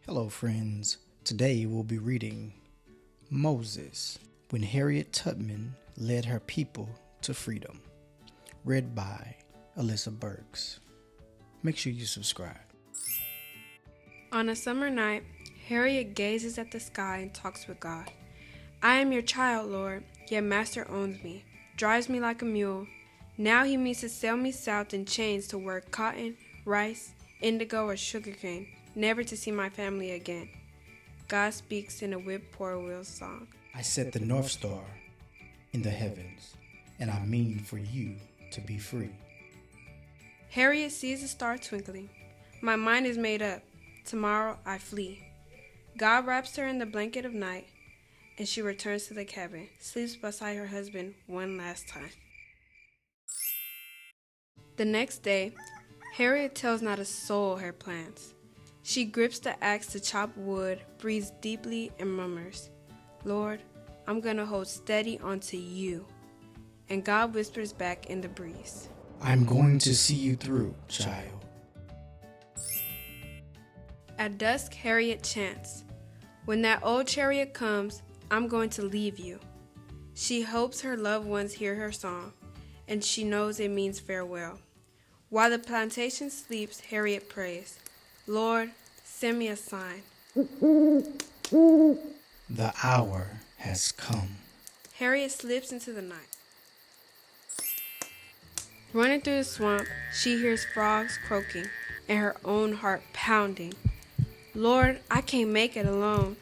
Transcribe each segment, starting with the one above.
Hello, friends. Today we'll be reading Moses, when Harriet Tubman led her people to freedom. Read by Alyssa Burks. Make sure you subscribe. On a summer night, Harriet gazes at the sky and talks with God. I am your child, Lord, yet Master owns me, drives me like a mule. Now he means to sell me south in chains to work cotton, rice, indigo, or sugarcane, never to see my family again. God speaks in a whip-poor-will song. I set the North Star in the heavens, and I mean for you to be free. Harriet sees the star twinkling. My mind is made up. Tomorrow I flee. God wraps her in the blanket of night, and she returns to the cabin, sleeps beside her husband one last time. The next day, Harriet tells not a soul her plans. She grips the axe to chop wood, breathes deeply, and murmurs, Lord, I'm going to hold steady onto you. And God whispers back in the breeze, I'm going to see you through, child. At dusk, Harriet chants, when that old chariot comes, I'm going to leave you. She hopes her loved ones hear her song, and she knows it means farewell. While the plantation sleeps, Harriet prays, Lord, send me a sign. The hour has come. Harriet slips into the night. Running through the swamp, she hears frogs croaking and her own heart pounding. Lord, I can't make it alone.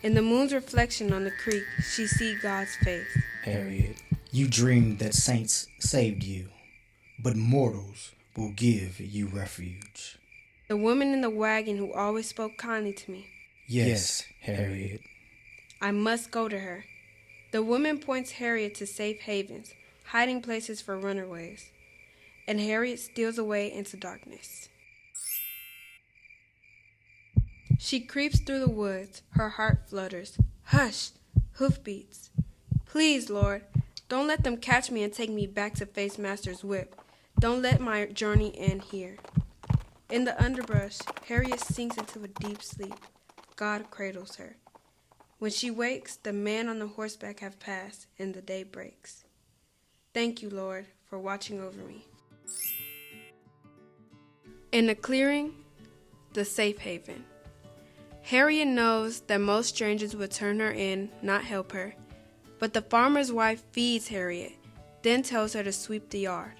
In the moon's reflection on the creek, she sees God's face. Harriet, you dreamed that saints saved you, but mortals will give you refuge. The woman in the wagon who always spoke kindly to me. Yes, Harriet. I must go to her. The woman points Harriet to safe havens, hiding places for runaways, and Harriet steals away into darkness. She creeps through the woods. Her heart flutters. Hush! Hoofbeats. Please, Lord, don't let them catch me and take me back to face Master's whip. Don't let my journey end here. In the underbrush, Harriet sinks into a deep sleep. God cradles her. When she wakes, the man on the horseback have passed, and the day breaks. Thank you, Lord, for watching over me. In the clearing, the safe haven. Harriet knows that most strangers would turn her in, not help her. But the farmer's wife feeds Harriet, then tells her to sweep the yard.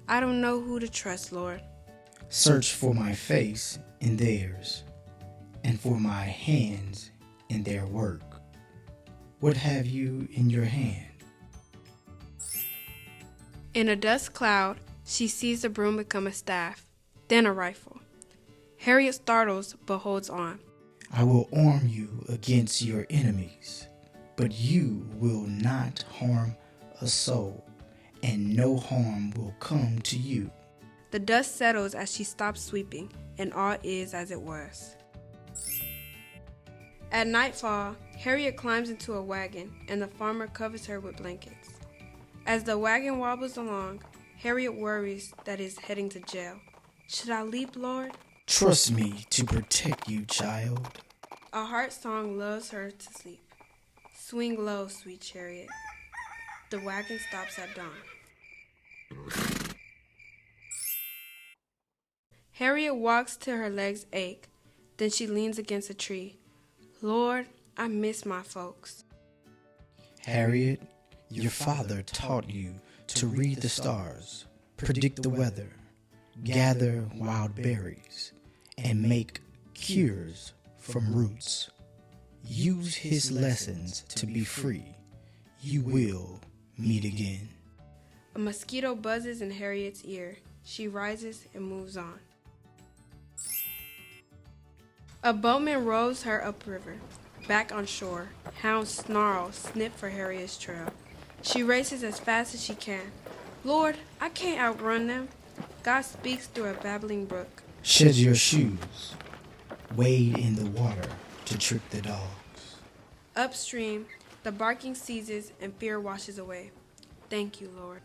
I don't know who to trust, Lord. Search for my face in theirs, and for my hands in their work. What have you in your hand? In a dust cloud, she sees the broom become a staff, then a rifle. Harriet startles, but holds on. I will arm you against your enemies, but you will not harm a soul, and no harm will come to you. The dust settles as she stops sweeping, and all is as it was. At nightfall, Harriet climbs into a wagon, and the farmer covers her with blankets. As the wagon wobbles along, Harriet worries that it's heading to jail. Should I leap, Lord? Trust me to protect you, child. A heart song lulls her to sleep. Swing low, sweet chariot. The wagon stops at dawn. Harriet walks till her legs ache. Then she leans against a tree. Lord, I miss my folks. Harriet, your father taught you to read the stars, predict the weather, gather wild berries, and make cures from roots. Use his lessons to be free. You will meet again. A mosquito buzzes in Harriet's ear. She rises and moves on. A boatman rows her upriver. Back on shore, hounds snarl, sniff for Harriet's trail. She races as fast as she can. Lord, I can't outrun them. God speaks through a babbling brook. Shed your shoes. Wade in the water to trick the dogs. Upstream, the barking ceases and fear washes away. Thank you, Lord.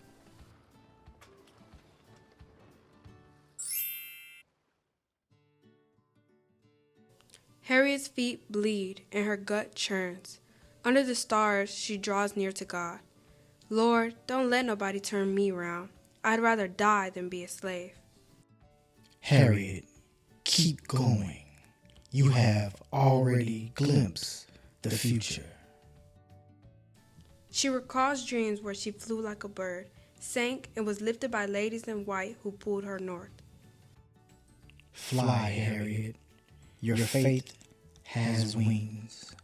Harriet's feet bleed and her gut churns. Under the stars, she draws near to God. Lord, don't let nobody turn me round. I'd rather die than be a slave. Harriet, keep going. You have already glimpsed the future. She recalls dreams where she flew like a bird, sank, and was lifted by ladies in white who pulled her north. Fly, Harriet. Your faith has wings.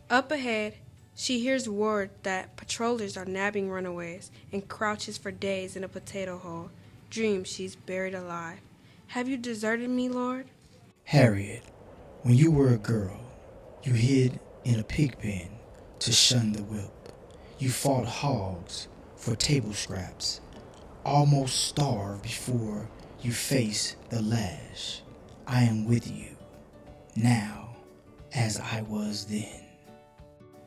Up ahead, she hears word that patrollers are nabbing runaways and crouches for days in a potato hole. Dreams she's buried alive. Have you deserted me, Lord? Harriet, when you were a girl, you hid in a pig pen to shun the whip. You fought hogs for table scraps, almost starved before you faced the lash. I am with you now as I was then.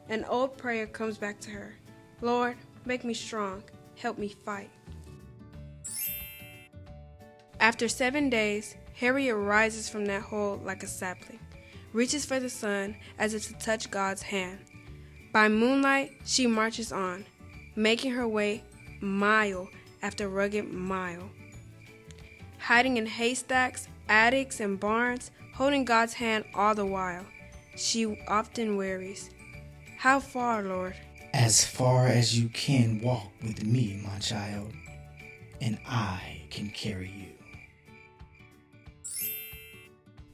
An old prayer comes back to her. Lord, make me strong. Help me fight. After 7 days, Harriet rises from that hole like a sapling, reaches for the sun as if to touch God's hand. By moonlight, she marches on, making her way mile after rugged mile. Hiding in haystacks, attics, and barns, holding God's hand all the while, she often wearies. How far, Lord? As far as you can walk with me, my child, and I can carry you.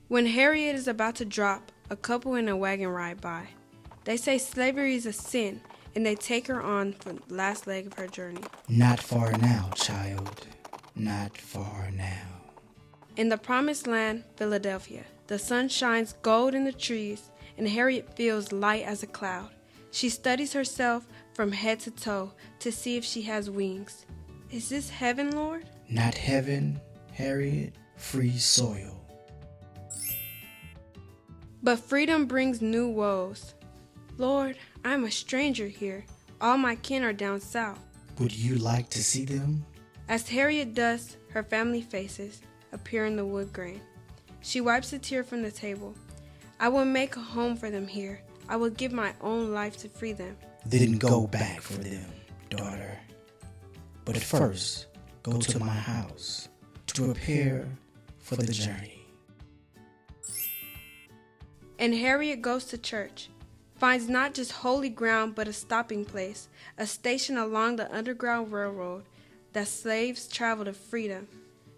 When Harriet is about to drop, a couple in a wagon ride by. They say slavery is a sin, and they take her on for the last leg of her journey. Not far now, child. Not far now. In the promised land, Philadelphia, the sun shines gold in the trees, and Harriet feels light as a cloud. She studies herself from head to toe to see if she has wings. Is this heaven, Lord? Not heaven, Harriet. Free soil. But freedom brings new woes. Lord, I am a stranger here. All my kin are down south. Would you like to see them? As Harriet does, her family faces appear in the wood grain. She wipes a tear from the table. I will make a home for them here. I will give my own life to free them. Then go back for them, daughter. But first, go to my house to prepare for the journey. And Harriet goes to church, finds not just holy ground but a stopping place, a station along the Underground Railroad that slaves travel to freedom.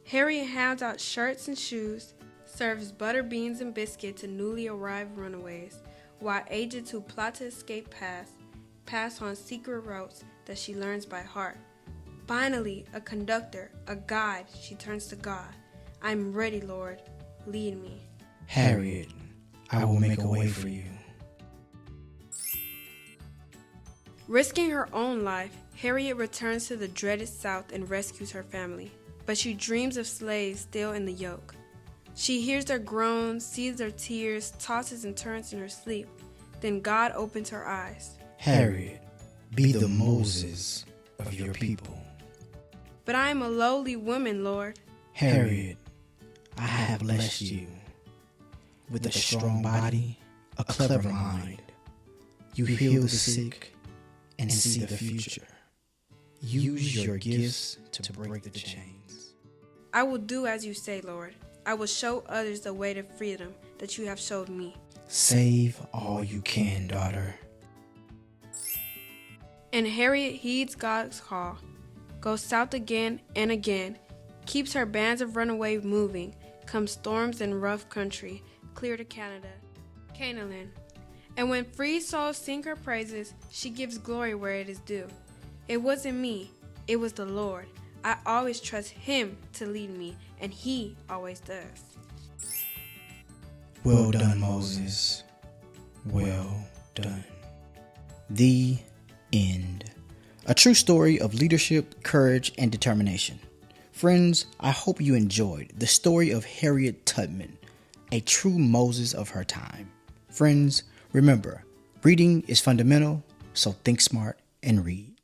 Harriet hands out shirts and shoes, serves butter beans and biscuit to newly arrived runaways, while agents who plot to escape pass on secret routes that she learns by heart. Finally, a conductor, a guide, she turns to God. I'm ready, Lord. Lead me. Harriet, I will make a way for you. Risking her own life, Harriet returns to the dreaded South and rescues her family. But she dreams of slaves still in the yoke. She hears their groans, sees their tears, tosses and turns in her sleep. Then God opens her eyes. Harriet, be the Moses of your people. But I am a lowly woman, Lord. Harriet, I have blessed you with a strong body, a clever mind. You heal the sick and see the future. Use your gifts to break the chains. I will do as you say, Lord. I will show others the way to freedom that you have showed me. Save all you can, daughter. And Harriet heeds God's call, goes south again and again, keeps her bands of runaways moving, come storms and rough country, clear to Canaan. And when free souls sing her praises, she gives glory where it is due. It wasn't me, it was the Lord. I always trust Him to lead me, and He always does. Well done, Moses. Well done. The end. A true story of leadership, courage, and determination. Friends, I hope you enjoyed the story of Harriet Tubman, a true Moses of her time. Friends, remember, reading is fundamental, so think smart and read.